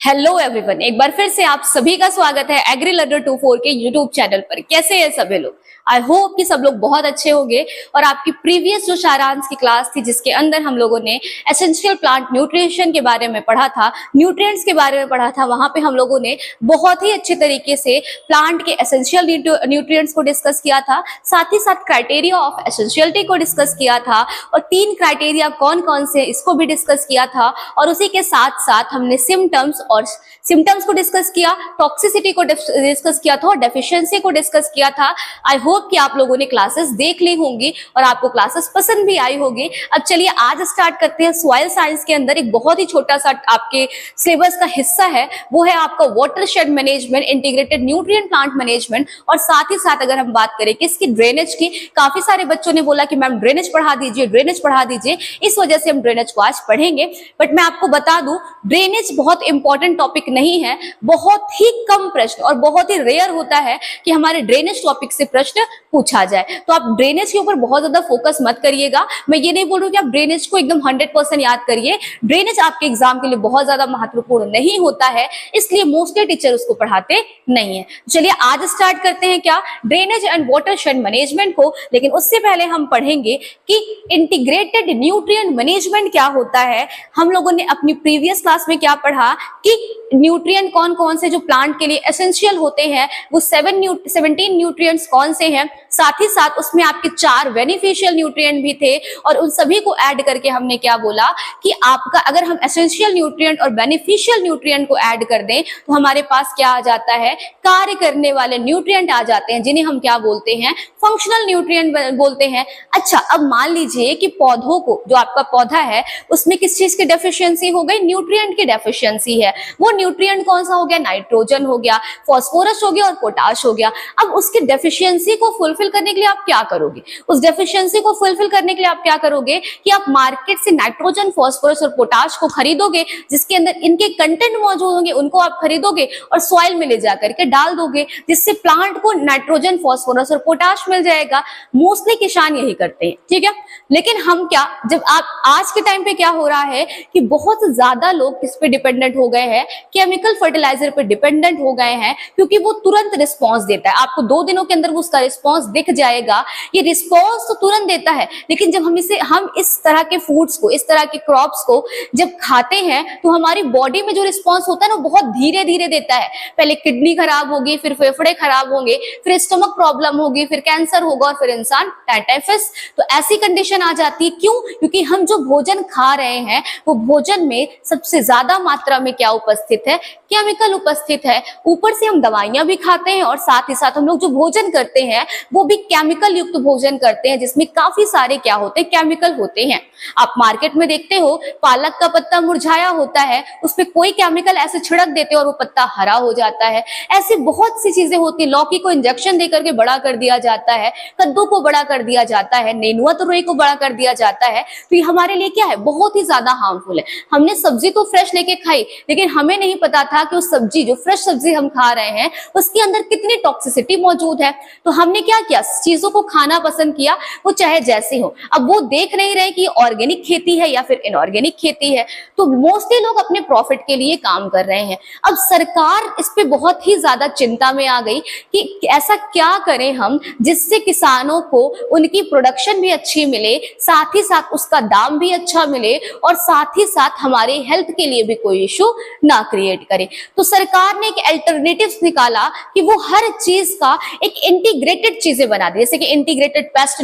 Hello everyone, एक बार फिर से आप सभी का स्वागत है एग्री लर्नर 24 के यूट्यूब चैनल पर। कैसे हैं सभी लोग? आई होप कि सब लोग बहुत अच्छे होंगे। और आपकी प्रीवियस जो सारांश की क्लास थी जिसके अंदर हम लोगों ने एसेंशियल प्लांट न्यूट्रिशन के बारे में पढ़ा था, न्यूट्रिएंट्स के बारे में पढ़ा था, वहां पे हम लोगों ने बहुत ही अच्छे तरीके से प्लांट के एसेंशियल न्यूट्रिएंट्स को डिस्कस किया था, साथ ही साथ क्राइटेरिया ऑफ एसेंशियलिटी को डिस्कस किया था और 3 क्राइटेरिया कौन कौन से इसको भी डिस्कस किया था। और उसी के साथ साथ हमने सिम्टम्स को डिस्कस किया, टॉक्सिसिटी को डिस्कस किया था और डेफिशिएंसी को डिस्कस किया था। आई होप कि आप लोगों ने क्लासेस देख ली होंगी और आपको क्लासेस पसंद भी आई होगी। अब चलिए आज स्टार्ट करते हैं। सॉइल साइंस के अंदर एक बहुत ही छोटा सा आपके सिलेबस का हिस्सा है, वो है आपका watershed management, integrated nutrient plant management. और साथ ही साथ अगर हम बात करें कि इसकी ड्रेनेज की, काफी सारे बच्चों ने बोला कि मैम ड्रेनेज पढ़ा दीजिए, ड्रेनेज पढ़ा दीजिए, इस वजह से हम ड्रेनेज को आज पढ़ेंगे। बट मैं आपको बता दूं, ड्रेनेज बहुत इंपॉर्टेंट टॉपिक नहीं है। बहुत ही कम प्रश्न और बहुत ही रेयर होता है कि हमारे ड्रेनेज टॉपिक से प्रश्न पूछा जाए। तो आप ड्रेनेज के ऊपर बहुत ज्यादा फोकस मत करिएगा। मैं ये नहीं बोल रही हूँ कि आप ड्रेनेज को एकदम 100% याद करिए। ड्रेनेज आपके एग्जाम के लिए बहुत ज्यादा महत्वपूर्ण नहीं होता है, इसलिए मोस्टली टीचर उसको पढ़ाते नहीं है। चलिए आज स्टार्ट करते हैं क्या, ड्रेनेज एंड वाटरशेड मैनेजमेंट को। लेकिन उससे पहले हम पढ़ेंगे कि इंटीग्रेटेड न्यूट्रिएंट मैनेजमेंट क्या होता है। हम लोगों ने अपनी प्रीवियस क्लास में क्या पढ़ा कि न्यूट्रिएंट कौन कौन से जो प्लांट के लिए एसेंशियल होते हैं, वो 17 न्यूट्रिएंट्स कौन से हैं। साथ ही साथ उसमें आपके 4 बेनिफिशियल न्यूट्रिएंट भी थे और उन सभी को ऐड करके हमने क्या बोला कि आपका अगर हम एसेंशियल न्यूट्रिएंट और बेनिफिशियल न्यूट्रिएंट को ऐड कर दें तो हमारे पास क्या आ जाता है, कार्य करने वाले न्यूट्रिएंट आ जाते हैं, जिन्हें हम क्या बोलते हैं, फंक्शनल न्यूट्रिएंट बोलते हैं। अच्छा, अब मान लीजिए कि पौधों को, जो आपका पौधा है उसमें किस चीज की डेफिशिएंसी हो गई, न्यूट्रिएंट की डेफिशिएंसी है। वो न्यूट्रिएंट कौन सा हो गया, नाइट्रोजन हो गया, फास्फोरस हो गया और पोटाश हो गया। अब उसकी डेफिशिएंसी को फुलफिल करने के लिए आप क्या करोगे, उस डेफिशिएंसी को फुलफिल करने के लिए आप क्या करोगे कि आप मार्केट से नाइट्रोजन, फास्फोरस और पोटाश को खरीदोगे, जिसके अंदर इनके कंटेंट मौजूद होंगे, उनको आप खरीदोगे और सॉइल में ले जाकर के डाल दोगे, जिससे प्लांट को नाइट्रोजन, फास्फोरस और पोटाश मिल जाएगा। मोस्टली किसान यही करते हैं, ठीक है। लेकिन हम क्या, जब आप आज के टाइम पे क्या हो रहा है कि बहुत ज्यादा लोग किस पे डिपेंडेंट हो गए हैं, केमिकल फर्टिलाइजर पे डिपेंडेंट हो गए हैं, क्योंकि वो तुरंत रिस्पांस देता है। आपको 2 दिनों के अंदर उसका रिस्पांस दिख जाएगा। ये रिस्पांस तो तुरंत देता है, लेकिन जब हम इस तरह के फूड्स को, इस तरह के क्रॉप्स को जब खाते हैं तो हमारी बॉडी में जो रिस्पांस होता है ना, बहुत धीरे धीरे देता है। पहले किडनी खराब होगी, फिर फेफड़े खराब होंगे, फिर स्टमक प्रॉब्लम होगी, फिर कैंसर होगा और फिर इंसान टाइफाइड। तो ऐसी कंडीशन आ जाती है। क्यों? क्योंकि हम जो भोजन खा रहे हैं वो भोजन में सबसे ज्यादा मात्रा में क्या उपस्थित है, केमिकल उपस्थित है। ऊपर से हम दवाइयां भी खाते हैं और साथ ही साथ हम लोग जो भोजन करते हैं वो भी केमिकल युक्त भोजन करते हैं, जिसमें काफी सारे क्या होते हैं, केमिकल होते हैं। आप मार्केट में देखते हो पालक का पत्ता मुरझाया होता है, उस पर कोई केमिकल ऐसे छिड़क देते हैं और वो पत्ता हरा हो जाता है। ऐसी बहुत सी चीजें होती है। लौकी को इंजेक्शन देकर के बड़ा कर दिया जाता है, कद्दू को बड़ा कर दिया जाता है, नेनुआ तुरई को बड़ा कर दिया जाता है। तो ये हमारे लिए क्या है, बहुत ही ज्यादा हार्मफुल है। हमने सब्जी तो फ्रेश लेके खाई, लेकिन हमें नहीं पता था कि उस सब्जी, जो फ्रेश सब्जी हम खा रहे हैं, उसके अंदर कितनी टॉक्सिसिटी मौजूद है। तो हमने क्या किया, चीजों को खाना पसंद किया, वो चाहे जैसे हो। अब वो देख नहीं रहे कि ऑर्गेनिक खेती है या फिर इनऑर्गेनिक खेती है। तो मोस्टली लोग अपने प्रॉफिट के लिए काम कर रहे हैं। अब सरकार इस पे बहुत ही ज्यादा चिंता में आ गई कि ऐसा क्या करें हम जिससे किसानों को उनकी प्रोडक्शन भी अच्छी मिले, साथ ही साथ उसका दाम भी अच्छा मिले और साथ ही साथ हमारे हेल्थ के लिए भी कोई इशू ना क्रिएट करे। तो सरकार ने एक अल्टरनेटिव निकाला कि वो हर चीज का एक इंटीग्रेटेड चीजें बना दी, जैसे कि इंटीग्रेटेड पेस्ट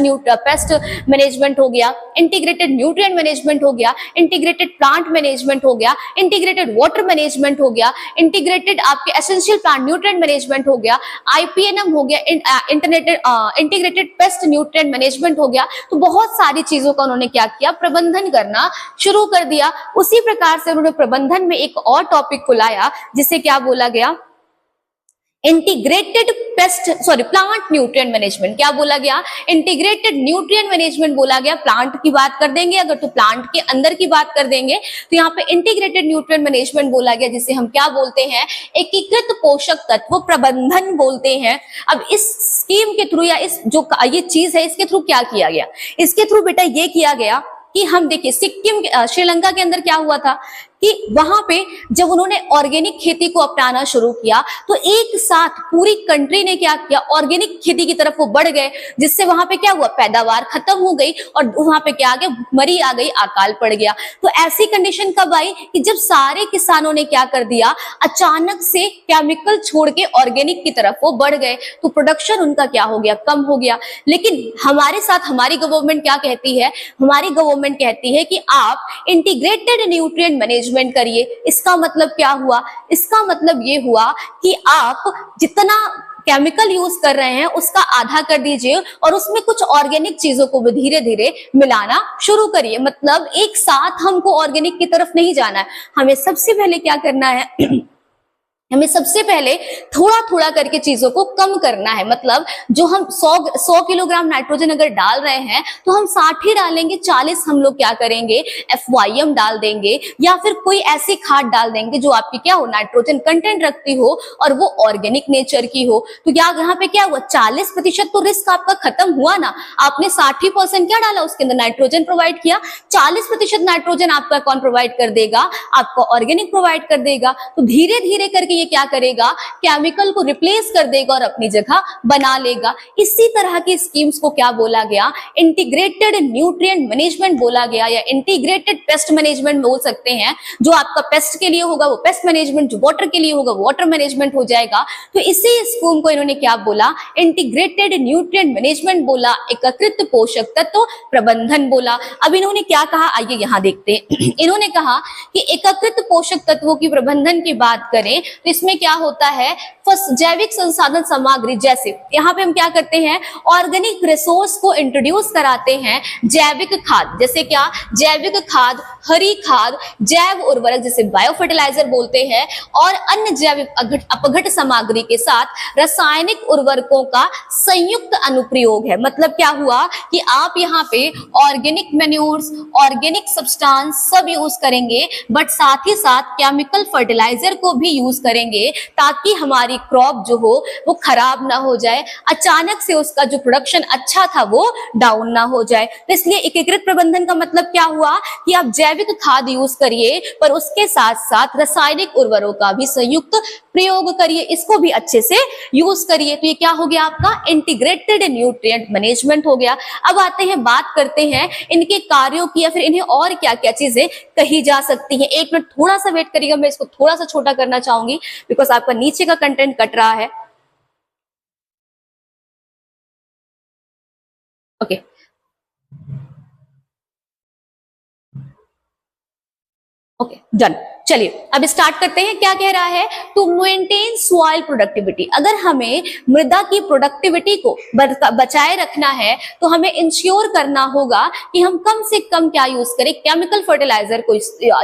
मैनेजमेंट हो गया, इंटीग्रेटेड न्यूट्रिएंट मैनेजमेंट हो गया, इंटीग्रेटेड प्लांट मैनेजमेंट हो गया, इंटीग्रेटेड वाटर मैनेजमेंट हो गया, इंटीग्रेटेड आपके एसेंशियल प्लांट न्यूट्रिएंट मैनेजमेंट हो गया, IPNM हो गया, इंटीग्रेटेड पेस्ट न्यूट्रिएंट मैनेजमेंट हो गया। तो बहुत सारी चीजों का उन्होंने क्या किया, प्रबंधन करना शुरू कर दिया। उसी प्रकार से उन्होंने प्रबंधन में एक और टॉपिक को लाया, जिसे क्या बोला गया, इंटीग्रेटेड प्लांट न्यूट्रिएंट मैनेजमेंट। क्या बोला गया, इंटीग्रेटेड न्यूट्रिएंट मैनेजमेंट बोला गया। प्लांट की बात कर देंगे अगर, तो प्लांट के अंदर की बात कर देंगे, तो यहाँ पे इंटीग्रेटेड न्यूट्रिएंट मैनेजमेंट बोला गया, जिसे हम क्या बोलते हैं, एकीकृत पोषक तत्व प्रबंधन बोलते हैं। अब इस स्कीम के थ्रू, या इस जो ये चीज है, इसके थ्रू क्या किया गया, इसके थ्रू बेटा ये किया गया कि हम देखिए सिक्किम, श्रीलंका के अंदर क्या हुआ था कि वहां पे जब उन्होंने ऑर्गेनिक खेती को अपनाना शुरू किया तो एक साथ पूरी कंट्री ने क्या किया, ऑर्गेनिक खेती की तरफ वो बढ़ गए, जिससे वहां पे क्या हुआ, पैदावार खत्म हो गई और वहां पे क्या आ गया, भुखमरी आ गई, अकाल पड़ गया। तो ऐसी कंडीशन कब आई कि जब सारे किसानों ने क्या कर दिया, अचानक से केमिकल छोड़ के ऑर्गेनिक की तरफ वो बढ़ गए, तो प्रोडक्शन उनका क्या हो गया, कम हो गया। लेकिन हमारे साथ हमारी गवर्नमेंट क्या कहती है, हमारी गवर्नमेंट कहती है कि आप इंटीग्रेटेड न्यूट्रिएंट मैनेजमेंट करिए। इसका मतलब क्या हुआ, इसका मतलब ये हुआ कि आप जितना केमिकल यूज कर रहे हैं उसका आधा कर दीजिए और उसमें कुछ ऑर्गेनिक चीजों को भी धीरे धीरे मिलाना शुरू करिए। मतलब एक साथ हमको ऑर्गेनिक की तरफ नहीं जाना है, हमें सबसे पहले क्या करना है हमें सबसे पहले थोड़ा थोड़ा करके चीजों को कम करना है। मतलब जो हम 100 किलोग्राम नाइट्रोजन अगर डाल रहे हैं तो हम 60 ही डालेंगे, 40 हम लोग क्या करेंगे, FYM डाल देंगे या फिर कोई ऐसी खाद डाल देंगे जो आपकी क्या हो, नाइट्रोजन कंटेंट रखती हो और वो ऑर्गेनिक नेचर की हो। तो यहाँ पे क्या हुआ, 40% तो रिस्क आपका खत्म हुआ ना। आपने 60% क्या डाला, उसके अंदर नाइट्रोजन प्रोवाइड किया, 40% नाइट्रोजन आपका कौन प्रोवाइड कर देगा, आपका ऑर्गेनिक प्रोवाइड कर देगा। तो धीरे धीरे करके ये क्या करेगा, केमिकल को रिप्लेस कर देगा और अपनी जगह बना लेगा। इसी तरह की स्कीम्स को क्या बोला गया, इंटीग्रेटेड न्यूट्रिएंट मैनेजमेंट बोला गया या इंटीग्रेटेड पेस्ट मैनेजमेंट बोल सकते हैं। जो आपका पेस्ट के लिए होगा वो पेस्ट मैनेजमेंट, जो वाटर के लिए होगा वाटर मैनेजमेंट हो जाएगा। तो इसी स्कीम को इन्होंने क्या बोला, इंटीग्रेटेड न्यूट्रिएंट मैनेजमेंट बोला, एकीकृत पोषक तत्व प्रबंधन बोला। अब इन्होंने क्या कहा, आइए यहां देखते हैं। इन्होंने कहा कि एकीकृत पोषक तत्वों की प्रबंधन की बात करें तो इसमें क्या होता है, जैविक संसाधन सामग्री, जैसे यहाँ पे हम क्या करते हैं, ऑर्गेनिक रिसोर्स को इंट्रोड्यूस कराते हैं। जैविक खाद, जैसे क्या, जैविक खाद, हरी खाद, जैव उर्वरक जैसे बायो फर्टिलाइजर बोलते हैं और अन्य जैविक अपघट सामग्री के साथ रासायनिक उर्वरकों का संयुक्त अनुप्रयोग है। मतलब क्या हुआ कि आप यहाँ पे ऑर्गेनिक मैन्योर्स, ऑर्गेनिक सब्सटेंस सब यूज करेंगे, बट साथ ही साथ केमिकल फर्टिलाइजर को भी यूज करेंगे ताकि हमारी क्रॉप जो हो वो खराब ना हो जाए, अचानक से उसका जो प्रोडक्शन अच्छा था वो डाउन ना हो जाए। तो इसलिए एकीकृत प्रबंधन का मतलब क्या हुआ कि आप जैविक खाद यूज करिए पर उसके साथ साथ रासायनिक उर्वरकों का भी संयुक्त प्रयोग करिए, इसको भी अच्छे से यूज करिए। तो ये क्या हो गया, आपका इंटीग्रेटेड न्यूट्रिएंट मैनेजमेंट हो गया। अब आते हैं, बात करते हैं इनके कार्यों की या फिर इन्हें और क्या क्या चीजें कही जा सकती हैं। एक मिनट थोड़ा सा वेट करिएगा, मैं इसको थोड़ा सा छोटा करना चाहूंगी बिकॉज आपका नीचे का कंटेंट कट रहा है। Okay okay done. चलिए अब स्टार्ट करते हैं। क्या कह रहा है, टू मेंटेन सॉइल प्रोडक्टिविटी। अगर हमें मृदा की प्रोडक्टिविटी को बचाए रखना है तो हमें इंश्योर करना होगा कि हम कम से कम क्या यूज करें, केमिकल फर्टिलाइजर को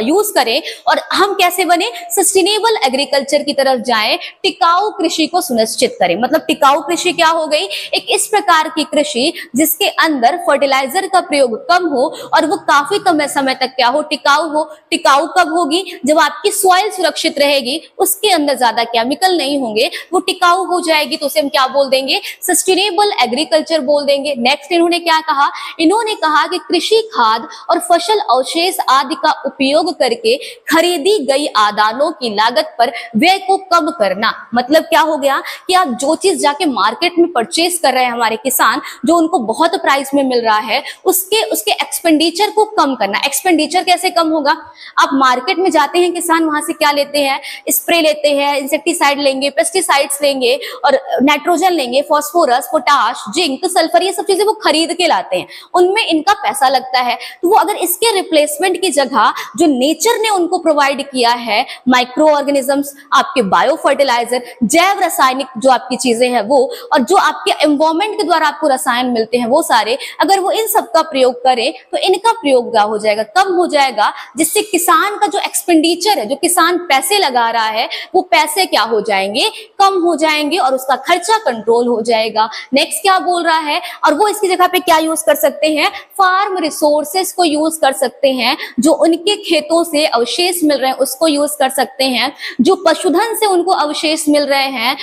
यूज करें और हम कैसे बने, सस्टेनेबल एग्रीकल्चर की तरफ जाएं, टिकाऊ कृषि को सुनिश्चित करें। मतलब टिकाऊ कृषि क्या हो गई, एक इस प्रकार की कृषि जिसके अंदर फर्टिलाइजर का प्रयोग कम हो और वो काफी कम समय तक क्या हो, टिकाऊ हो। टिकाऊ कब होगी, जब आपकी सॉइल सुरक्षित रहेगी, उसके अंदर ज्यादा केमिकल नहीं होंगे, वो टिकाऊ हो जाएगी, तो उसे हम क्या बोल देंगे, सस्टेनेबल एग्रीकल्चर बोल देंगे। नेक्स्ट इन्होंने क्या कहा, इन्होंने कहा कि कृषि खाद और फसल अवशेष आदि का उपयोग करके खरीदी गई आदानों की लागत पर व्यय को कम करना। मतलब क्या हो गया कि आप जो चीज जाके मार्केट में परचेज कर रहे हैं हमारे किसान, जो उनको बहुत प्राइस में मिल रहा है, उसके एक्सपेंडिचर को कम करना। एक्सपेंडिचर कैसे कम होगा, आप मार्केट में जाते हैं किसान, वहां से क्या लेते हैं, स्प्रे लेते हैं, इंसेक्टिसाइड लेंगे, पेस्टिसाइड्स लेंगे और नाइट्रोजन लेंगे, फास्फोरस, पोटाश, जिंक, सल्फर, ये सब चीजें वो खरीद के लाते हैं, उनमें इनका पैसा लगता है। तो वो अगर इसके रिप्लेसमेंट की जगह जो नेचर ने उनको प्रोवाइड किया है, माइक्रो ऑर्गेनिजम्स, आपके बायो फर्टिलाइजर, जैव रासायनिक जो आपकी चीजें हैं वो, और जो आपके एनवायरमेंट के द्वारा आपको रसायन मिलते हैं वो सारे, अगर वो इन सब का प्रयोग करें तो इनका प्रयोग क्या हो जाएगा, कम हो जाएगा, जिससे किसान का जो एक्सपेंडिचर है, जो किसान पैसे लगा रहा है, वो पैसे क्या हो जाएंगे, कम हो जाएंगे और उसका खर्चा कंट्रोल हो जाएगा। नेक्स्ट क्या बोल रहा है, और वो इसकी जगह पे क्या यूज कर सकते हैं, फार्म रिसोर्सेस को यूज कर सकते हैं, जो उनके खेतों से अवशेष मिल रहे हैं उसको यूज कर सकते हैं, जो पशुधन से उनको अवशेष मिल रहे हैं,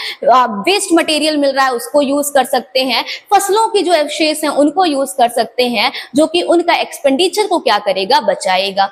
वेस्ट मटेरियल मिल रहा है उसको यूज कर सकते हैं, फसलों की जो अवशेष हैं उनको यूज कर सकते हैं, जो कि उनका एक्सपेंडिचर को क्या करेगा, बचाएगा।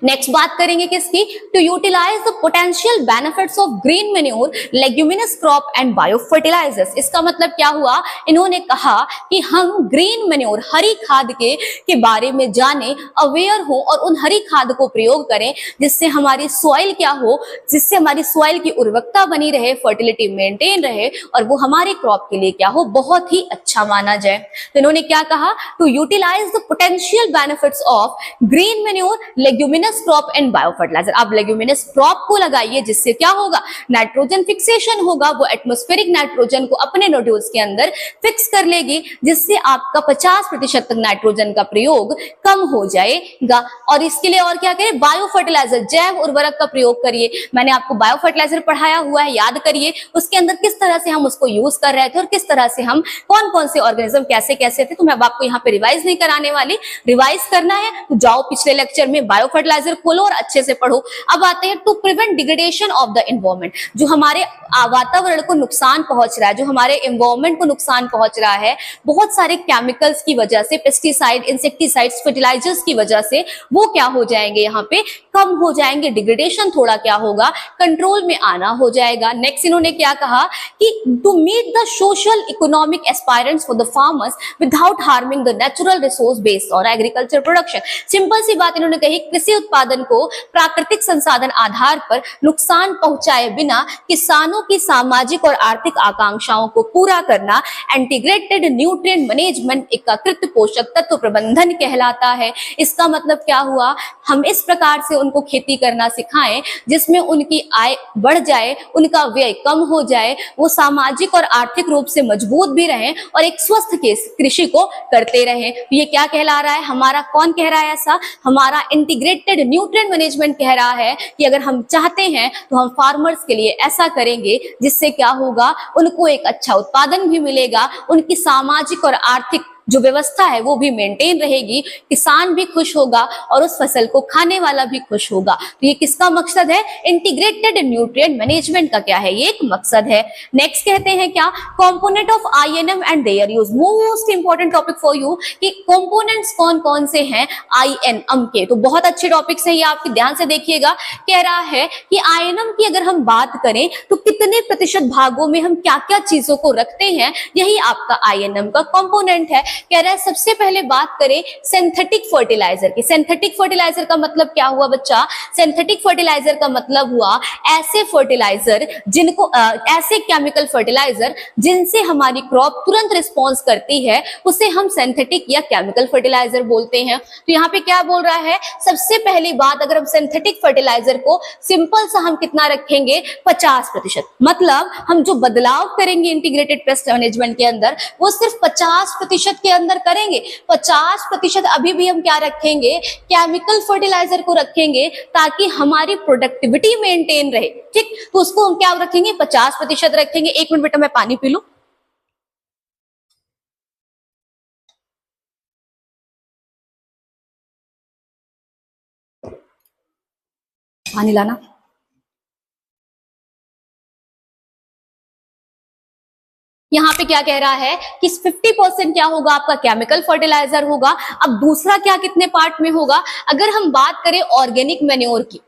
नेक्स्ट बात करेंगे किसकी, to utilise the potential benefits of green manure, leguminous crop and bio fertilisers. इसका मतलब क्या हुआ, इन्होंने कहा कि हम ग्रीन मैन्योर हरी खाद के बारे में जाने, अवेयर हो और उन हरी खाद को प्रयोग करें जिससे हमारी सॉइल क्या हो, जिससे हमारी सॉइल की उर्वरकता बनी रहे, फर्टिलिटी मेंटेन रहे और वो हमारे क्रॉप के लिए क्या हो, बहुत ही अच्छा माना जाए। तो इन्होंने क्या कहा, to utilise the potential benefits of green manure, leguminous crop and bio fertiliser. आप लेग्यूमिनस क्रॉप को लगाइए जिससे क्या होगा, नाइट्रोजन फिक्सेशन होगा, वो एटमॉस्फेरिक नाइट्रोजन को अपने नोड्यूल्स के अंदर फिक्स कर लेगी जिससे आपका 50% तक नाइट्रोजन का प्रयोग कम हो जाएगा। और इसके लिए और क्या करें, बायो फर्टिलाइजर, जैव उर्वरक का प्रयोग करिए। मैंने आपको बायो फर्टिलाइजर पढ़ाया हुआ है, याद करिए उसके अंदर किस तरह से हम उसको यूज कर रहे थे और किस तरह से हम कौन कौन से ऑर्गेनिज्म कैसे कैसे थे। तो मैं अब आपको यहाँ पे रिवाइज नहीं कराने वाली, रिवाइज करना है तो जाओ पिछले लेक्चर में बायो फर्टिलाइजर खोलो और अच्छे से पढ़ो। अब आते हैं to prevent degradation of the environment, जो हमारे वातावरण को नुकसान पहुंच रहा है, जो हमारे एनवायरमेंट को नुकसान पहुंच रहा है बहुत सारे केमिकल्स की वजह से, पेस्टिसाइड, इंसेक्टिसाइड्स, फर्टिलाइजर्स की वजह से, वो क्या हो जाएंगे, यहाँ पे कम हो जाएंगे, डिग्रेडेशन थोड़ा क्या होगा, कंट्रोल में आना हो जाएगा। नेक्स्ट इन्होंने क्या कहा कि to meet the social economic aspirants for the farmers without harming the natural resource based और एग्रीकल्चर प्रोडक्शन। सिंपल सी बात इन्होंने कही, कृषि उत्पादन को प्राकृतिक संसाधन आधार पर नुकसान पहुंचाए बिना किसानों की सामाजिक और आर्थिक आकांक्षाओं को पूरा करना इंटीग्रेटेड न्यूट्रिएंट मैनेजमेंट, एकीकृत पोषक तत्व प्रबंधन कहलाता है। इसका मतलब क्या हुआ, हम इस प्रकार से उनको खेती करना सिखाएं जिसमें उनकी आय बढ़ जाए, उनका व्यय कम हो जाए, वो सामाजिक और आर्थिक रूप से मजबूत भी रहें और एक स्वस्थ कृषि को करते रहें। ये क्या कहला रहा है, हमारा कौन कह रहा है ऐसा, हमारा इंटीग्रेटेड न्यूट्रिएंट मैनेजमेंट कह रहा है कि अगर हम चाहते हैं तो हम फार्मर्स के लिए ऐसा करेंगे जिससे क्या होगा, उनको एक अच्छा उत्पादन भी मिलेगा, उनकी सामाजिक और आर्थिक जो व्यवस्था है वो भी मेंटेन रहेगी, किसान भी खुश होगा और उस फसल को खाने वाला भी खुश होगा। तो ये किसका मकसद है, इंटीग्रेटेड न्यूट्रिएंट मैनेजमेंट का क्या है, ये एक मकसद है। नेक्स्ट कहते हैं क्या, component of INM and their use, most important topic for you कि कंपोनेंट्स कौन कौन से हैं आईएनएम के। तो बहुत अच्छे टॉपिक्स हैं ये, आपके ध्यान से देखिएगा। कह रहा है कि आईएनएम की अगर हम बात करें तो कितने प्रतिशत भागों में हम क्या क्या चीजों को रखते हैं, यही आपका आईएनएम का कंपोनेंट है। कह रहा है सबसे पहले बात करें सिंथेटिक फर्टिलाइजर की। सिंथेटिक फर्टिलाइजर का मतलब क्या हुआ बच्चा, सिंथेटिक फर्टिलाइजर का मतलब हुआ ऐसे फर्टिलाइजर जिनको ऐसे केमिकल फर्टिलाइजर जिनसे हमारी क्रॉप तुरंत रिस्पॉन्स करती है, उसे हम सिंथेटिक या केमिकल फर्टिलाइजर बोलते हैं। तो यहाँ पे क्या बोल रहा है, सबसे पहली बात अगर हम सिंथेटिक फर्टिलाइजर को सिंपल सा हम कितना रखेंगे, 50%। मतलब हम जो बदलाव करेंगे इंटीग्रेटेड पेस्ट मैनेजमेंट के अंदर वो सिर्फ 50% के अंदर करेंगे। 50% अभी भी हम क्या रखेंगे, केमिकल फर्टिलाइजर को रखेंगे ताकि हमारी प्रोडक्टिविटी मेंटेन रहे। ठीक, तो उसको हम क्या रखेंगे, 50% रखेंगे। 1 मिनट बेटा मैं पानी पी लूं। पानी लाना। यहाँ पे क्या कह रहा है कि 50% क्या होगा आपका केमिकल फर्टिलाइजर होगा। अब दूसरा क्या कितने पार्ट में होगा, अगर हम बात करें ऑर्गेनिक मैन्योर की,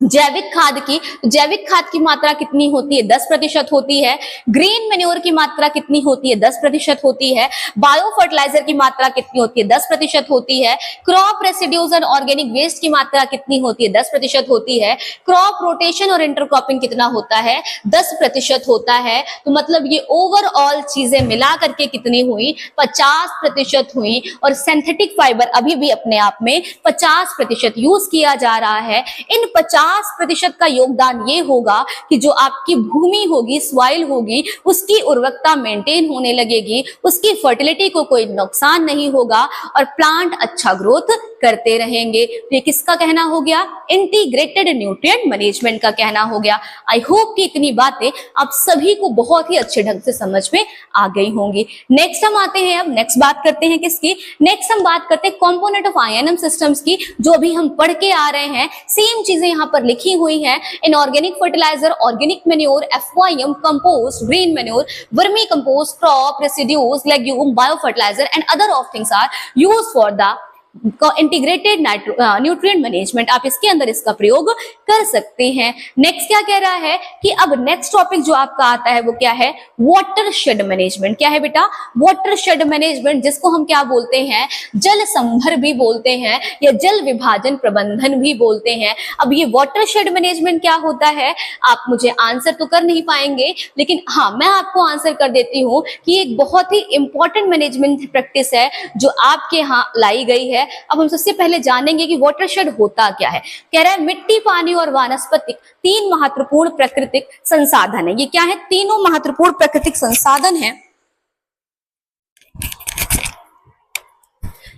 जैविक खाद की, जैविक खाद की मात्रा कितनी होती है, 10% होती है। ग्रीन मैन्योर की मात्रा कितनी होती है, 10% होती है। बायो फर्टिलाइजर की मात्रा कितनी होती है, 10% होती है। Crop residues and organic waste की मात्रा कितनी होती है, 10% होती है। क्रॉप रोटेशन और इंटरक्रॉपिंग कितना होता है, 10% होता है। तो मतलब ये ओवरऑल चीजें मिला करके कितनी हुई, 50% हुई। और सिंथेटिक फाइबर अभी भी अपने आप में 50% यूज किया जा रहा है। इन 50% का योगदान ये होगा कि जो आपकी भूमि होगी, सॉइल होगी, उसकी उर्वरकता मेंटेन होने लगेगी, उसकी फर्टिलिटी को कोई नुकसान नहीं होगा और प्लांट अच्छा ग्रोथ करते रहेंगे। तो ये किसका कहना हो गया, इंटीग्रेटेड न्यूट्रिएंट मैनेजमेंट का कहना हो गया। आई होप कि इतनी बातें आप सभी को बहुत ही अच्छे ढंग से समझ में आ गई होंगी। नेक्स्ट हम आते हैं, अब नेक्स्ट बात करते हैं किसकी, नेक्स्ट हम बात करते हैं कंपोनेंट ऑफ आईएनएम सिस्टम्स की, जो अभी हम पढ़ के आ रहे हैं। सेम चीजें यहाँ पर लिखी हुई हैं। Inorganic fertilizer, organic manure, FYM, compost, green manure, vermicompost, crop residues, legume, bio fertilizer and other of things are used for the integrated nutrient management, आप इसके अंदर इसका प्रयोग कर सकते हैं। नेक्स्ट क्या कह रहा है कि अब नेक्स्ट टॉपिक जो आपका आता है वो क्या है, वाटर शेड मैनेजमेंट। क्या है बेटा, वाटर शेड मैनेजमेंट, जिसको हम क्या बोलते हैं, जल संभर भी बोलते हैं या जल विभाजन प्रबंधन भी बोलते हैं। अब ये वाटर शेड मैनेजमेंट क्या होता है, आप मुझे आंसर तो कर नहीं पाएंगे, लेकिन हाँ मैं आपको आंसर कर देती हूँ कि एक बहुत ही इंपॉर्टेंट मैनेजमेंट प्रैक्टिस है जो आपके यहाँ लाई गई है। अब हम सबसे पहले जानेंगे कि वाटरशेड होता क्या है। कह रहा है मिट्टी, पानी और वानस्पतिक तीन महत्वपूर्ण प्राकृतिक संसाधन है। ये क्या है, तीनों महत्वपूर्ण प्राकृतिक संसाधन है।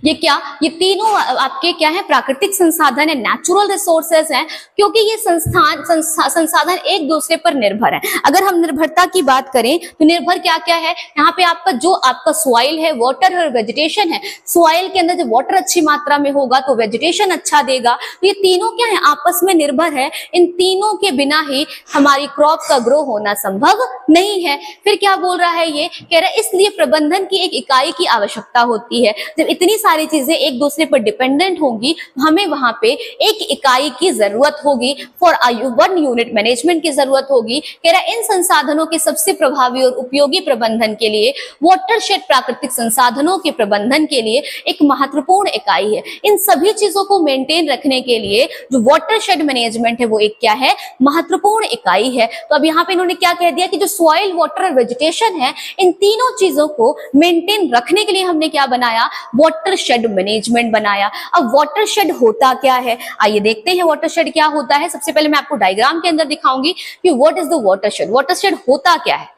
ये क्या, ये तीनों आपके क्या है, प्राकृतिक संसाधन है, नेचुरल रिसोर्सेज हैं, क्योंकि ये संसाधन एक दूसरे पर निर्भर है। अगर हम निर्भरता की बात करें तो निर्भर क्या क्या है, यहाँ पे आपका जो आपका सॉइल है, वाटर और वेजिटेशन है। सॉइल के अंदर जब वाटर अच्छी मात्रा में होगा तो वेजिटेशन अच्छा देगा। तो ये तीनों क्या है, आपस में निर्भर है। इन तीनों के बिना ही हमारी क्रॉप का ग्रो होना संभव नहीं है। फिर क्या बोल रहा है, ये कह रहा है इसलिए प्रबंधन की एक इकाई की आवश्यकता होती है। जब इतनी सारी चीजें एक दूसरे पर डिपेंडेंट होंगी, हमें वहां पे एक इकाई की जरूरत होगी, फॉर वन यूनिट मैनेजमेंट की जरूरत होगी। कह रहा इन संसाधनों के सबसे प्रभावी और उपयोगी प्रबंधन के लिए वाटरशेड प्राकृतिक संसाधनों के प्रबंधन के लिए एक महत्वपूर्ण इकाई है। इन सभी चीजों को मेंटेन रखने के लिए जो वाटरशेड मैनेजमेंट है वो एक क्या है, महत्वपूर्ण इकाई है। तो अब यहाँ पे इन्होंने क्या कह दिया कि जो सॉइल, वाटर और वेजिटेशन है, इन तीनों चीजों को मेंटेन रखने के लिए हमने क्या बनाया, वाटरशेड मैनेजमेंट बनाया। अब वाटरशेड होता क्या है, आइए देखते हैं वाटरशेड क्या होता है। सबसे पहले मैं आपको डायग्राम के अंदर दिखाऊंगी कि what is the watershed, watershed होता क्या है।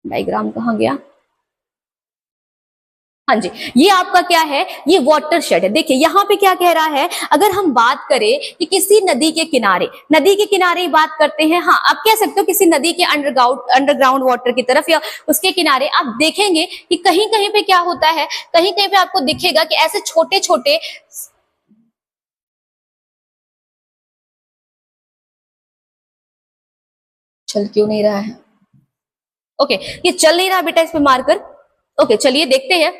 डायग्राम कहां गया, हाँ जी, ये आपका क्या है, ये वाटरशेड है। देखिए यहाँ पे क्या कह रहा है, अगर हम बात करें कि किसी नदी के किनारे बात करते हैं, हाँ आप कह सकते हो किसी नदी के अंडरग्राउंड वाटर की तरफ या उसके किनारे आप देखेंगे कि कहीं कहीं पे क्या होता है, कहीं कहीं पे आपको दिखेगा कि ऐसे छोटे छोटे, चल क्यों नहीं रहा है, ओके ये चल नहीं रहा बेटा, इस पे मारकर, ओके चलिए देखते हैं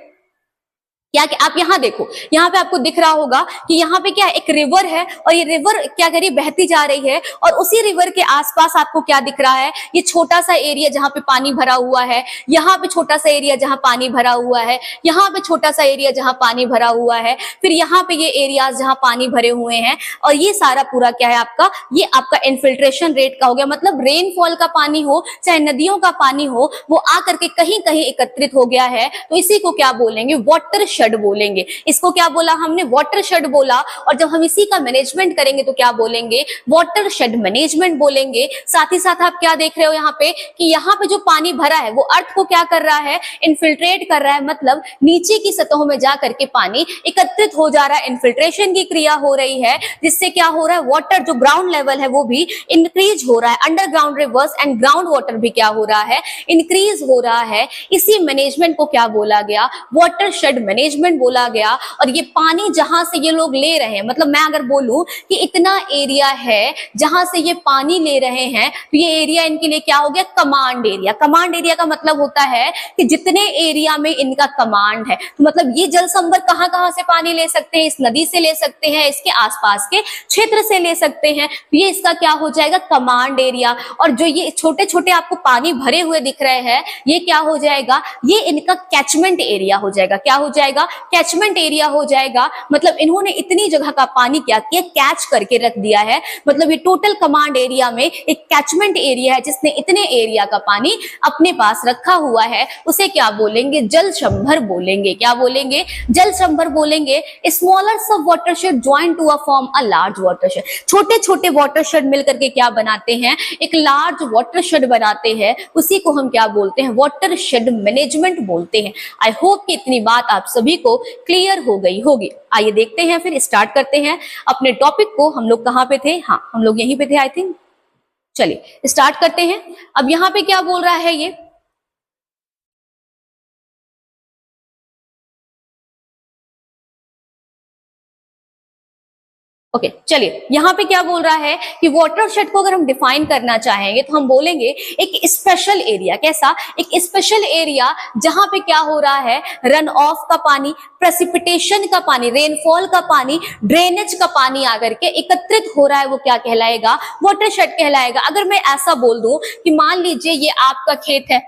क्या कि आप यहाँ देखो, यहाँ पे आपको दिख रहा होगा कि यहाँ पे क्या है, एक रिवर है और ये रिवर क्या करिए बहती जा रही है, और उसी रिवर के आसपास आपको क्या दिख रहा है, ये छोटा सा एरिया जहाँ पे पानी भरा हुआ है, यहाँ पे छोटा सा एरिया जहाँ पानी भरा हुआ है, यहाँ पे छोटा सा एरिया जहाँ पानी भरा हुआ है, फिर यहाँ पे ये एरियाज जहाँ पानी भरे हुए हैं, और ये सारा पूरा क्या है आपका, ये आपका इन्फिल्ट्रेशन रेट का हो गया। मतलब रेनफॉल का पानी हो चाहे नदियों का पानी हो, वो आकर के कहीं कहीं एकत्रित हो गया है, तो इसी को क्या बोलेंगे, वाटर शेड बोलेंगे। इसको क्या बोला हमने, वाटर शेड बोला। और जब हम इसी का मैनेजमेंट करेंगे तो क्या बोलेंगे, वाटर शेड मैनेजमेंट बोलेंगे। साथ ही साथ आप क्या देख रहे हो यहाँ पे कि यहाँ पे जो पानी भरा है वो अर्थ को क्या कर रहा है, इन्फिल्ट्रेट कर रहा है, मतलब नीचे की सतहों में जा करके पानी एकत्रित हो जा रहा है, इन्फिल्ट्रेशन की क्रिया हो रही है, जिससे क्या हो रहा है, वाटर जो ग्राउंड लेवल है वो भी इंक्रीज हो रहा है, underground reverse and ground water भी क्या हो रहा है, इंक्रीज हो रहा है। इसी मैनेजमेंट को क्या बोला गया, वाटर शेड मैनेजमेंट बोला गया। और ये पानी जहां से ये लोग ले रहे हैं, मतलब मैं अगर बोलूं कि इतना एरिया है जहां से ये पानी ले रहे हैं, तो ये एरिया इनके लिए क्या हो गया, कमांड एरिया। कमांड एरिया का मतलब होता है कि जितने एरिया में इनका कमांड है, तो मतलब ये जल संभर कहां कहां से पानी ले सकते हैं, इस नदी से ले सकते हैं, इसके आसपास के क्षेत्र से ले सकते हैं, तो ये इसका क्या हो जाएगा, कमांड एरिया। और जो ये छोटे छोटे आपको पानी भरे हुए दिख रहे हैं, ये क्या हो जाएगा, ये इनका कैचमेंट एरिया हो जाएगा। क्या हो जाएगा, कैचमेंट एरिया हो जाएगा। मतलब इन्होंने इतनी जगह का पानी क्या किया, कैच करके रख दिया है। मतलब ये टोटल कमांड एरिया में एक कैचमेंट एरिया है जिसने इतने एरिया का पानी अपने पास रखा हुआ है, उसे क्या बोलेंगे, जल संभर बोलेंगे। क्या बोलेंगे, जल संभर बोलेंगे। Smaller sub watershed join to a form a large watershed. छोटे छोटे वाटरशेड मिलकर के क्या बनाते हैं, एक लार्ज वाटरशेड बनाते हैं, उसी को हम क्या बोलते हैं, वाटरशेड मैनेजमेंट बोलते हैं। आई होप कि इतनी बात आप सभी को क्लियर हो गई होगी। आइए देखते हैं, फिर स्टार्ट करते हैं अपने टॉपिक को। हम लोग कहां पे थे, हाँ हम लोग यहीं पे थे आई थिंक। चलिए स्टार्ट करते हैं। अब यहाँ पे क्या बोल रहा है, ये ओके चलिए, यहाँ पे क्या बोल रहा है कि वाटरशेड को अगर हम डिफाइन करना चाहेंगे तो हम बोलेंगे एक स्पेशल एरिया। कैसा? एक स्पेशल एरिया जहां पे क्या हो रहा है, रन ऑफ का पानी, प्रेसिपिटेशन का पानी, रेनफॉल का पानी, ड्रेनेज का पानी आकर के एकत्रित हो रहा है, वो क्या कहलाएगा? वाटरशेड कहलाएगा। अगर मैं ऐसा बोल दूं कि मान लीजिए ये आपका खेत है,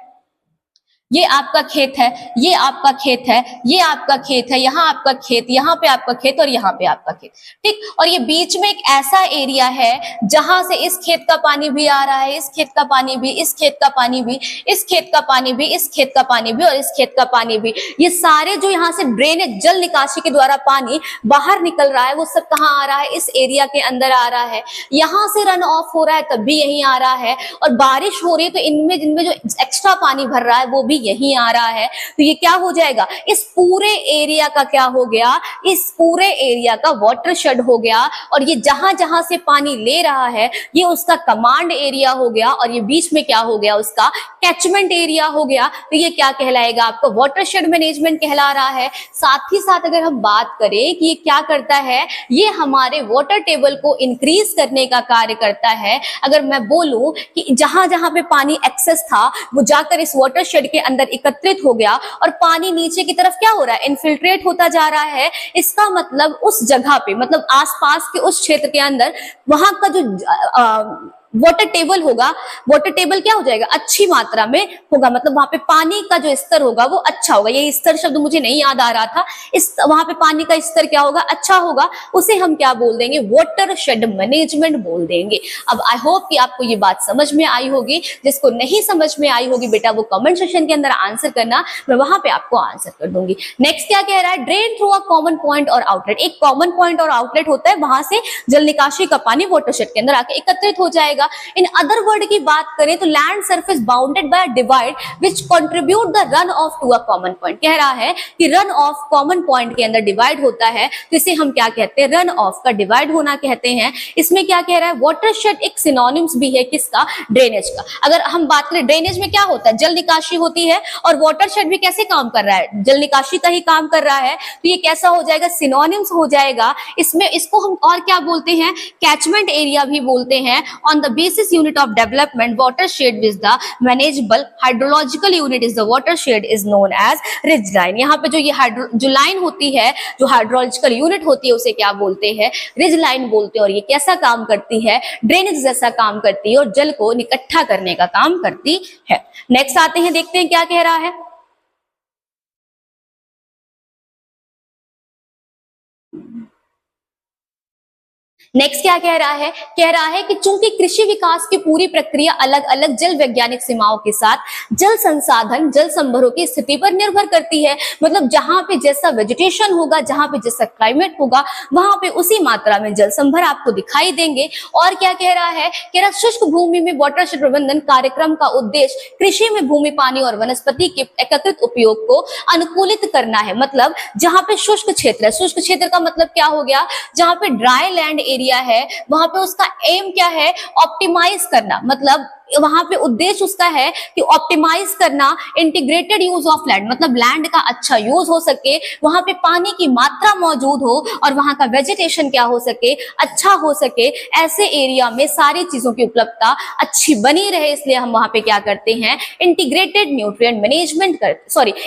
ये आपका खेत है, ये आपका खेत है, ये आपका खेत है, यहाँ आपका खेत, यहाँ पे आपका खेत और यहाँ पे आपका खेत, ठीक। और ये बीच में एक ऐसा एरिया है जहां से इस खेत का पानी भी आ रहा है, इस खेत का पानी भी, इस खेत का पानी भी, इस खेत का पानी भी, इस खेत का पानी भी और इस खेत का पानी भी। ये सारे जो यहाँ से ड्रेनेज जल निकासी के द्वारा पानी बाहर निकल रहा है, वो सब कहाँ आ रहा है? इस एरिया के अंदर आ रहा है। यहाँ से रन ऑफ हो रहा है तब भी यहीं आ रहा है, और बारिश हो रही है तो इनमें जो एक्स्ट्रा पानी भर रहा है वो भी यहीं आ रहा है। तो ये क्या हो जाएगा? इस पूरे एरिया का क्या हो गया? इस पूरे एरिया का वाटरशेड हो गया। और ये जहां जहां से पानी ले रहा है ये उसका कमांड एरिया हो गया, और ये बीच में क्या हो गया? उसका कैचमेंट एरिया हो गया। तो ये क्या कहलाएगा? आपका वाटरशेड मैनेजमेंट कहला रहा है। साथ ही साथ अगर हम बात करें कि ये क्या करता है, ये हमारे वाटर टेबल को इंक्रीज करने का कार्य करता है। अगर मैं बोलूं कि जहां जहां पे पानी एक्सेस था वो जाकर इस वाटरशेड के अंदर एकत्रित हो गया और पानी नीचे की तरफ क्या हो रहा है? इन्फिल्ट्रेट होता जा रहा है। इसका मतलब उस जगह पे, मतलब आसपास के उस क्षेत्र के अंदर वहां का जो वाटर टेबल होगा, वाटर टेबल क्या हो जाएगा? अच्छी मात्रा में होगा। मतलब वहां पे पानी का जो स्तर होगा वो अच्छा होगा। ये स्तर शब्द मुझे नहीं याद आ रहा था। इस वहां पे पानी का स्तर क्या होगा? अच्छा होगा। उसे हम क्या बोल देंगे? वाटरशेड मैनेजमेंट बोल देंगे। अब आई होप कि आपको ये बात समझ में आई होगी। जिसको नहीं समझ में आई होगी बेटा वो कमेंट सेक्शन के अंदर आंसर करना, मैं वहां पे आपको आंसर कर दूंगी। नेक्स्ट क्या कह रहा है? Drain through a common point और आउटलेट। एक कॉमन पॉइंट और आउटलेट होता है, वहां से जल निकासी का पानी वाटरशेड के अंदर आके एकत्रित हो जाएगा। इन अदर वर्ड की बात करें तो land surface bounded by divide which contribute the run off to a common point. कह रहा है कि रन ऑफ कॉमन पॉइंट के अंदर डिवाइड होता है, तो इसे हम क्या कहते हैं? रन ऑफ का डिवाइड होना कहते हैं। इसमें क्या कह रहा है? वाटरशेड एक सिनोनिम्स भी है किसका? ड्रेनेज का। अगर हम बात करें ड्रेनेज में क्या होता है? जल निकासी होती है, और वाटरशेड भी कैसे काम कर रहा है? जल निकासी का ही काम कर रहा है। तो ये कैसा हो जाएगा? सिनोनिम्स हो जाएगा। इसमें इसको हम और क्या बोलते हैं? कैचमेंट एरिया भी बोलते हैं। On the basis unit of development, watershed with the manageable hydrological unit is the watershed is known as ridgeline। यहाँ पे जो ये जो लाइन होती है, जो हाइड्रोलॉजिकल यूनिट होती है, उसे क्या बोलते हैं? रिज लाइन बोलते हैं। और ये कैसा काम करती है? ड्रेनेज जैसा काम करती है और जल को इकट्ठा करने का काम करती है। नेक्स्ट आते हैं, देखते हैं क्या कह रहा है। नेक्स्ट क्या कह रहा है? कह रहा है कि चूंकि कृषि विकास की पूरी प्रक्रिया अलग अलग जल वैज्ञानिक सीमाओं के साथ जल संसाधन, जल संभरों की स्थिति पर निर्भर करती है। मतलब जहां पे जैसा वेजिटेशन होगा, जहां पे जैसा क्लाइमेट होगा, वहां पे उसी मात्रा में जल संभर आपको दिखाई देंगे। और क्या कह रहा है? कह रहा शुष्क भूमि में वाटरशेड प्रबंधन कार्यक्रम का उद्देश्य कृषि में भूमि, पानी और वनस्पति के एकत्रित उपयोग को अनुकूलित करना है। मतलब जहां पे शुष्क क्षेत्र है, शुष्क क्षेत्र का मतलब क्या हो गया? जहां पे ड्राई लैंड एरिया है, वहां पे उसका एम क्या है? ऑप्टिमाइज करना। मतलब वहां पे उद्देश्य उसका है कि ऑप्टिमाइज करना, इंटीग्रेटेड यूज ऑफ लैंड, मतलब लैंड का अच्छा यूज हो सके, वहां पे पानी की मात्रा मौजूद हो और वहां का वेजिटेशन क्या हो सके? अच्छा हो सके। ऐसे एरिया में सारी चीजों की उपलब्धता अच्छी बनी रहे, इसलिए हम वहां पे क्या करते हैं? Integrated nutrient management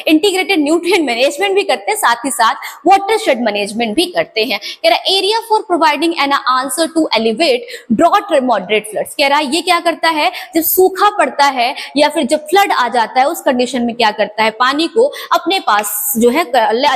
integrated nutrient management भी करते हैं, साथ ही साथ वाटरशेड मैनेजमेंट भी करते हैं। कह रहा area for providing an answer to alleviate drought moderate floods. कह रहा है ये क्या करता है? जब सूखा पड़ता है या फिर जब फ्लड आ जाता है, उस कंडीशन में क्या करता है? पानी को अपने पास जो है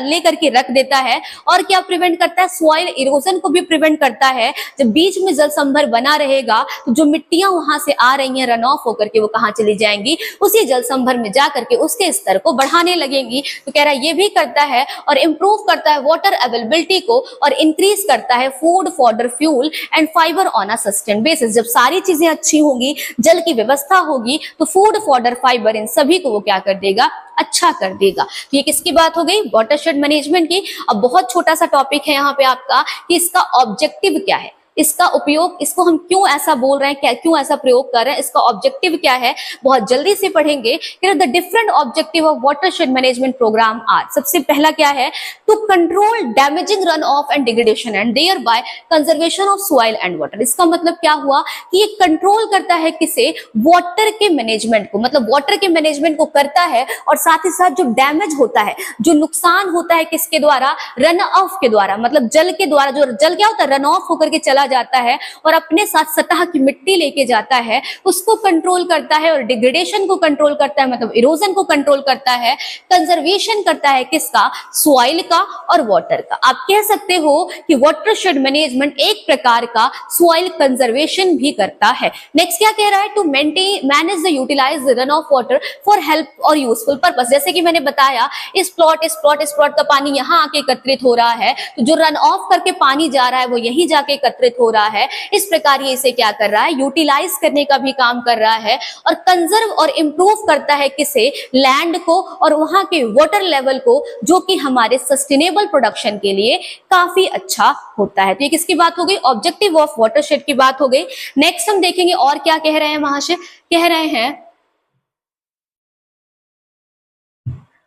ले करके रख देता है। और क्या प्रिवेंट करता है? सॉइल इरोजन को भी प्रिवेंट करता है। जब बीच में जल संभर बना रहेगा तो जो मिट्टियां वहां से आ रही हैं रन ऑफ होकर के वो कहां चली जाएंगी? उसी जल संभर में जाकर के उसके स्तर को बढ़ाने लगेंगी। तो कह रहा है ये भी करता है और इंप्रूव करता है वाटर अवेलेबिलिटी को, और इंक्रीज करता है food, fodder, fuel and fibre on a sustain basis. जब सारी चीजें अच्छी होंगी, जल की व्यवस्था होगी, तो फूड, फॉडर, फाइबर, इन सभी को वो क्या कर देगा? अच्छा कर देगा। तो ये किसकी बात हो गई? वाटरशेड मैनेजमेंट की। अब बहुत छोटा सा टॉपिक है यहाँ पे आपका कि इसका ऑब्जेक्टिव क्या है। इसका उपयोग, इसको हम क्यों ऐसा बोल रहे हैं, क्या क्यों ऐसा प्रयोग कर रहे हैं, इसका ऑब्जेक्टिव क्या है, बहुत जल्दी से पढ़ेंगे। The different objective of watershed management programme are, सबसे पहला क्या है, to control damaging run off and degradation and thereby conservation of soil and water. इसका मतलब क्या हुआ कि ये कंट्रोल करता है किसे, वाटर के मैनेजमेंट को, मतलब वाटर के मैनेजमेंट को करता है, और साथ ही साथ जो डैमेज होता है, जो नुकसान होता है किसके द्वारा, रन ऑफ के द्वारा, मतलब जल के द्वारा, जो जल क्या होता है, रन ऑफ होकर के चला जाता है और अपने साथ सतह की मिट्टी लेके जाता है, उसको कंट्रोल करता है, और डिग्रेडेशन को कंट्रोल करता है, मतलब इरोजन को कंट्रोल करता है, कंजर्वेशन करता है किसका, सॉइल का और वाटर का। आप कह सकते हो कि वाटरशेड मैनेजमेंट एक प्रकार का सॉइल कंजर्वेशन भी करता है। नेक्स्ट क्या कह रहा है, to maintain manage the utilise the run off water for help और यूजफुल पर्पस। जैसे कि मैंने बताया, इस प्लॉट का पानी यहाँ आके एकत्रित हो रहा है, तो जो रन ऑफ करके पानी जा रहा है वो यहीं जाके एकत्रित हो रहा है। इस प्रकार ये इसे क्या कर रहा है, यूटिलाइज करने का भी काम कर रहा है, और कंजर्व और इंप्रूव करता है किसे, लैंड को और वहां के वाटर लेवल को, जो कि हमारे सस्टेनेबल प्रोडक्शन के लिए काफी अच्छा होता है। तो ये किसकी बात हो गई, ऑब्जेक्टिव ऑफ वाटरशेड की बात हो गई। नेक्स्ट हम देखेंगे और क्या कह रहे हैं महाशय, कह रहे हैं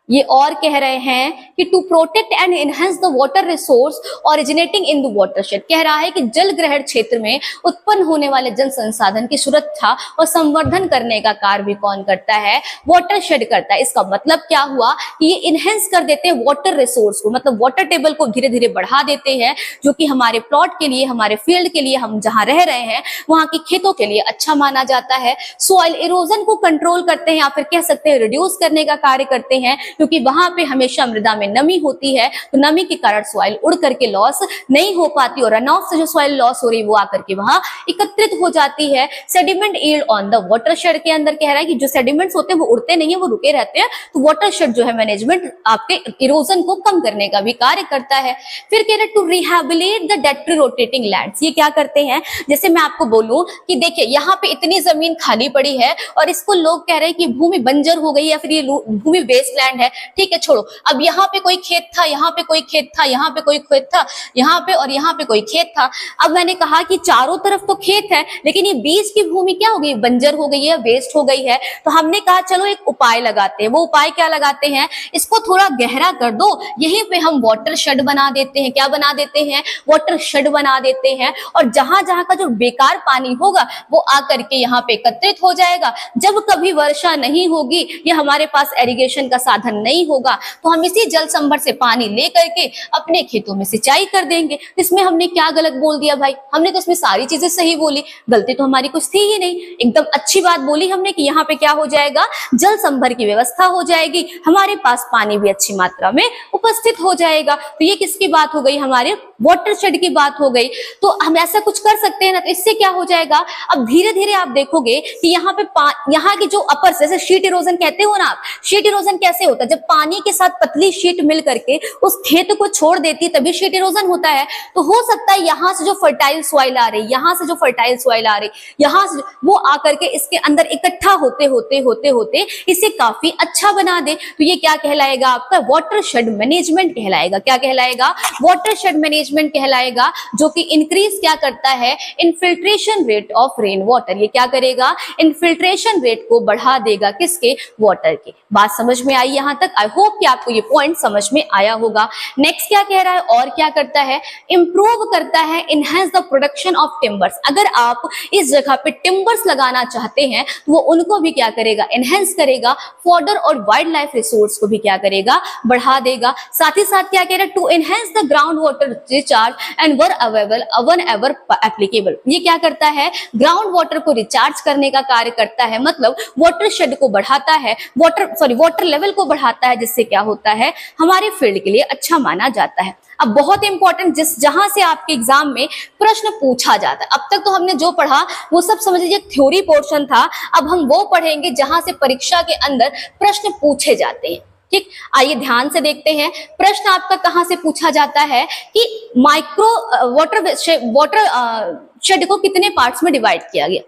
ये और कह रहे हैं कि to protect and enhance the water resource originating in the watershed. कह रहा है कि जल ग्रहण क्षेत्र में उत्पन्न होने वाले जल संसाधन की सुरक्षा और संवर्धन करने का कार्य भी कौन करता है, वाटरशेड करता है। इसका मतलब क्या हुआ कि ये इनहेंस कर देते हैं वाटर रिसोर्स को, मतलब वाटर टेबल को धीरे धीरे बढ़ा देते हैं, जो कि हमारे प्लॉट के लिए, हमारे फील्ड के लिए, हम जहां रह रहे हैं वहां के खेतों के लिए अच्छा माना जाता है। सॉइल इरोजन को कंट्रोल करते हैं, या फिर कह सकते हैं रिड्यूस करने का कार्य करते हैं, क्योंकि वहां पे हमेशा मृदा में नमी होती है, तो नमी के कारण सॉइल उड़ करके लॉस नहीं हो पाती, और रन ऑफ से जो सॉइल लॉस हो रही है वो आकर के वहां एकत्रित हो जाती है। Sediment yield on the watershed के अंदर कह रहा है कि जो सेडिमेंट्स होते हैं वो उड़ते नहीं है, वो रुके रहते हैं, तो वाटरशेड जो है मैनेजमेंट आपके इरोजन को कम करने का भी कार्य करता है। फिर कह रहे to rehabilitate the deteriorating lands. ये क्या करते हैं, जैसे मैं आपको बोलूं कि देखिए यहाँ पे इतनी जमीन खाली पड़ी है और इसको लोग कह रहे हैं कि भूमि बंजर हो गई, या फिर ये भूमि वेस्टलैंड है, ठीक है छोड़ो, अब यहाँ पे कोई खेत था, यहाँ पे कोई खेत था, यहाँ पे कोई खेत था, यहाँ पे और यहाँ पे कोई खेत था। अब मैंने कहा कि चारों तरफ तो खेत है, लेकिन ये बीच की भूमि क्या हो गई, बंजर हो गई है, वेस्ट हो गई है। तो हमने कहा चलो एक उपाय लगाते हैं। वो उपाय क्या लगाते हैं, इसको थोड़ा गहरा कर दो, यहीं पे हम वाटर शेड बना देते हैं। क्या बना देते हैं, वाटर शेड बना देते हैं, और जहां जहां का जो बेकार पानी होगा वो आकर के यहाँ पे एकत्रित हो जाएगा। जब कभी वर्षा नहीं होगी या हमारे पास इरिगेशन का साधन नहीं होगा, तो हम इसी जल संभर से पानी लेकर के अपने खेतों में सिंचाई कर देंगे। इसमें हमने क्या गलत बोल दिया भाई, हमने तो इसमें सारी चीजें सही बोली, गलती तो हमारी कुछ थी ही नहीं, एकदम अच्छी बात बोली हमने कि यहाँ पे क्या हो जाएगा, जल संभर की व्यवस्था हो जाएगी, हमारे पास पानी भी अच्छी मात्रा में उपस्थित हो जाएगा। तो ये किसकी बात हो गई, हमारे वाटरशेड की बात हो गई। तो हम ऐसा कुछ कर सकते हैं ना, तो इससे क्या हो जाएगा, अब धीरे धीरे आप देखोगे कि यहाँ पे यहाँ की जो अपर, जैसे शीट इरोजन कहते हो ना आप, शीट इरोजन कैसे होता है, जब पानी के साथ पतली शीट मिल करके उस खेत को छोड़ देती है तभी शीट इरोजन होता है। तो हो सकता है यहाँ से जो फर्टाइल सॉइल आ रही, यहाँ से जो फर्टाइल सॉइल आ रही, यहाँ से वो आकर के इसके अंदर इकट्ठा होते होते होते होते इसे काफी अच्छा बना दे। तो ये क्या कहलाएगा, आपका वाटरशेड मैनेजमेंट कहलाएगा। क्या कहलाएगा, वाटरशेड मैनेजमेंट कहलाएगा, जो कि इंक्रीज क्या करता है, infiltration rate of rain water. ये क्या करेगा, इनफिल्ट्रेशन रेट को बढ़ा देगा, किसके, वाटर की। बात समझ में आई यहाँ तक, आई होप कि आपको ये पॉइंट समझ में आया होगा। नेक्स्ट क्या कह रहा है, और क्या करता है, इंप्रूव करता है, enhance the production of timbers. अगर आप इस जगह पे टिम्बर्स लगाना चाहते हैं तो वो उनको भी क्या करेगा, एनहेंस करेगा, फॉडर और वाइल्ड लाइफ रिसोर्स को भी क्या करेगा, बढ़ा देगा। साथ ही साथ क्या कह रहा है, to enhance the ground water recharge and where available one ever applicable. ये क्या करता है, ग्राउंड वाटर को रिचार्ज करने का कार्य करता है, मतलब वाटरशेड को बढ़ाता है, वाटर लेवल को बढ़ाता है, जिससे क्या होता है, हमारे फील्ड के लिए अच्छा माना जाता है। अब बहुत इंपॉर्टेंट, जहां से आपके एग्जाम में प्रश्न पूछा जाता है। अब तक तो हमने जो पढ़ा वो सब समझ लीजिए थ्योरी पोर्शन था, अब हम वो पढ़ेंगे जहां से परीक्षा के अंदर प्रश्न पूछे जाते हैं। ठीक, आइए ध्यान से देखते हैं। प्रश्न आपका कहां से पूछा जाता है कि माइक्रो वाटर शेड को कितने पार्ट्स में डिवाइड किया गया।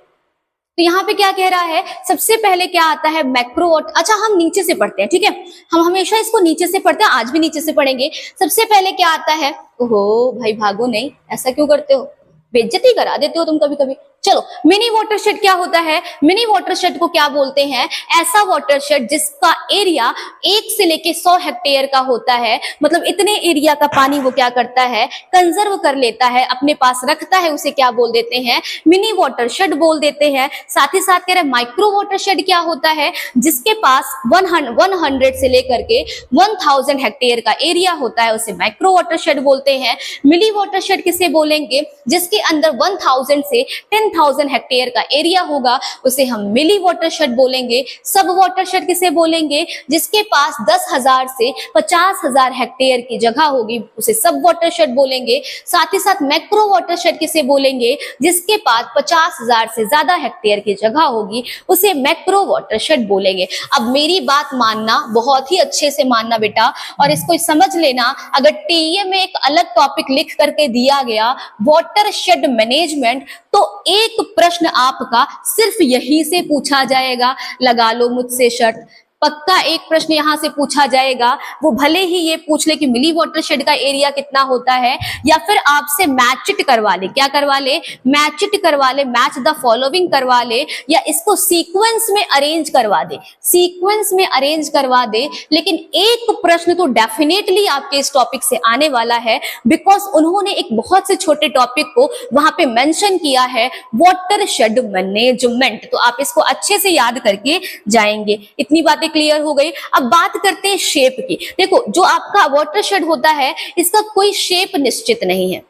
तो यहाँ पे क्या कह रहा है, सबसे पहले क्या आता है, मैक्रो वाटर। अच्छा, हम नीचे से पढ़ते हैं, ठीक है, हम हमेशा इसको नीचे से पढ़ते हैं, आज भी नीचे से पढ़ेंगे। सबसे पहले क्या आता है, ओहो भाई भागो नहीं, ऐसा क्यों करते हो, बेइज्जती करा देते हो तुम कभी कभी। चलो, मिनी वाटरशेड क्या होता है? मिनी वाटरशेड को क्या बोलते हैं? ऐसा वाटरशेड जिसका एरिया 1 से लेके 100 हेक्टेयर का होता है, मतलब इतने एरिया का पानी वो क्या करता है, कंजर्व कर लेता है, अपने पास रखता है, उसे क्या बोल देते हैं? मिनी वाटरशेड बोल देते हैं। साथ ही साथ कह रहे हैं माइक्रो वाटरशेड क्या होता है? जिसके पास 100 से लेकर के 1000 हेक्टेयर का एरिया होता है, उसे माइक्रो वाटरशेड बोलते हैं। मिली वाटरशेड किसे बोलेंगे? जिसके अंदर 1000 से 10,000 हेक्टेयर का एरिया होगा, उसे हम मिली वाटरशेड बोलेंगे। सब वाटरशेड किसे बोलेंगे? जिसके पास 10,000 से 50,000 हेक्टेयर की जगह होगी, उसे सब वाटरशेड बोलेंगे। साथ ही साथ मैक्रो वाटरशेड किसे बोलेंगे? जिसके पास 50,000 से ज्यादा हेक्टेयर की जगह होगी, उसे मैक्रो वाटरशेड बोलेंगे। अब मेरी बात मानना, बहुत ही अच्छे से मानना बेटा, और इसको समझ लेना। अगर टीए में एक अलग टॉपिक लिख करके दिया गया वाटरशेड मैनेजमेंट, तो एक प्रश्न आपका सिर्फ यही से पूछा जाएगा। लगा लो मुझसे शर्त, पक्का एक प्रश्न यहां से पूछा जाएगा। वो भले ही ये पूछ ले कि मिली वाटरशेड का एरिया कितना होता है, या फिर आपसे मैच इट करवा ले। क्या करवा ले? मैच इट करवा ले, मैच द फॉलोइंग करवा ले, या इसको सीक्वेंस में अरेंज करवा दे, सीक्वेंस में अरेंज करवा दे। लेकिन एक प्रश्न तो डेफिनेटली आपके इस टॉपिक से आने वाला है, बिकॉज उन्होंने एक बहुत से छोटे टॉपिक को वहां पे मेंशन किया है, वाटरशेड मैनेजमेंट। तो आप इसको अच्छे से याद करके जाएंगे। इतनी बातें क्लियर हो गई। अब बात करते हैं शेप की। देखो, जो आपका वाटरशेड होता है, इसका कोई शेप निश्चित नहीं है,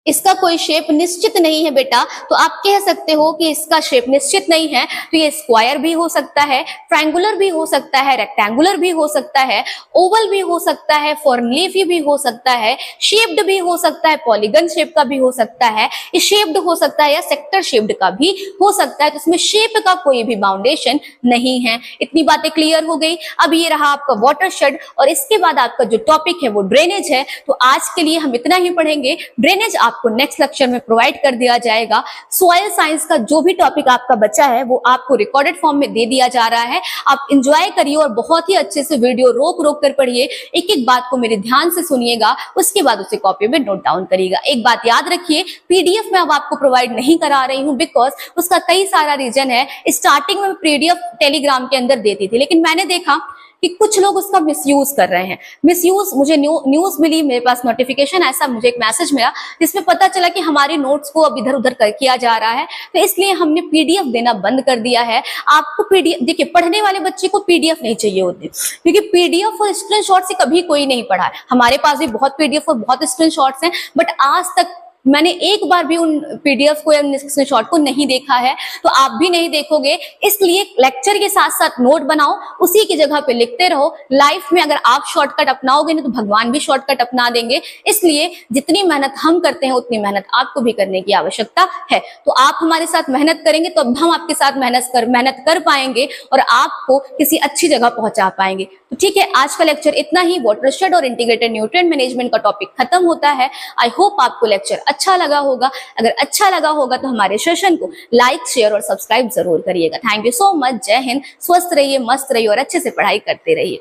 इसका कोई शेप निश्चित नहीं है बेटा। तो आप कह सकते हो कि इसका शेप निश्चित नहीं है, तो ये स्क्वायर भी हो सकता है, ट्रायंगुलर भी हो सकता है, रेक्टेंगुलर भी हो सकता है, ओवल भी हो सकता है, फॉर्नलीफी भी हो सकता है, शेप्ड भी हो सकता है, पॉलीगन शेप का भी हो सकता है, शेप्ड हो सकता है, या सेक्टर शेप्ड का भी हो सकता है। तो इसमें शेप का कोई भी बाउंडेशन नहीं है। इतनी बातें क्लियर हो गई। अब ये रहा आपका वाटरशेड, और इसके बाद आपका जो टॉपिक है वो ड्रेनेज है। तो आज के लिए हम इतना ही पढ़ेंगे। ड्रेनेज आपको नेक्स्ट लेक्चर में प्रोवाइड कर दिया जाएगा। सॉइल साइंस का जो भी टॉपिक आपका बचा है वो आपको रिकॉर्डेड फॉर्म में दे दिया जा रहा है। आप एंजॉय करिए और बहुत ही अच्छे से वीडियो रोक रोक कर पढ़िए। एक एक बात को मेरे ध्यान से सुनिएगा, उसके बाद उसे कॉपी में नोट डाउन करिएगा। एक बात याद रखिए, पीडीएफ में अब आपको प्रोवाइड नहीं करा रही हूं, बिकॉज उसका कई सारा रीजन है। स्टार्टिंग में पीडीएफ टेलीग्राम के अंदर देती थी, लेकिन मैंने देखा कि कुछ लोग उसका मिसयूज कर रहे हैं। मिसयूज, मुझे न्यूज मिली, मेरे पास नोटिफिकेशन ऐसा, मुझे एक मैसेज मिला जिसमें पता चला कि हमारे नोट्स को अब इधर उधर किया जा रहा है। तो इसलिए हमने पीडीएफ देना बंद कर दिया है। आपको पीडीएफ, देखिए, पढ़ने वाले बच्चे को पीडीएफ नहीं चाहिए होती, क्योंकि पीडीएफ और स्क्रीनशॉट से कभी कोई नहीं पढ़ा है। हमारे पास भी बहुत पीडीएफ और बहुत स्क्रीनशॉट्स हैं, बट आज तक मैंने एक बार भी उन पीडीएफ को या स्क्रीनशॉट को नहीं देखा है। तो आप भी नहीं देखोगे, इसलिए लेक्चर के साथ साथ नोट बनाओ, उसी की जगह पे लिखते रहो। लाइफ में अगर आप शॉर्टकट अपनाओगे ना, तो भगवान भी शॉर्टकट अपना देंगे। इसलिए जितनी मेहनत हम करते हैं, उतनी मेहनत आपको भी करने की आवश्यकता है। तो आप हमारे साथ मेहनत करेंगे तो अब हम आपके साथ मेहनत कर पाएंगे और आपको किसी अच्छी जगह पहुंचा पाएंगे। तो ठीक है, आज का लेक्चर इतना ही। वाटरशेड और इंटीग्रेटेड न्यूट्रिएंट मैनेजमेंट का टॉपिक खत्म होता है। आई होप आपको लेक्चर अच्छा लगा होगा। अगर अच्छा लगा होगा तो हमारे सेशन को लाइक, शेयर और सब्सक्राइब जरूर करिएगा। Thank you so much. जय हिंद। स्वस्थ रहिए, मस्त रहिए और अच्छे से पढ़ाई करते रहिए।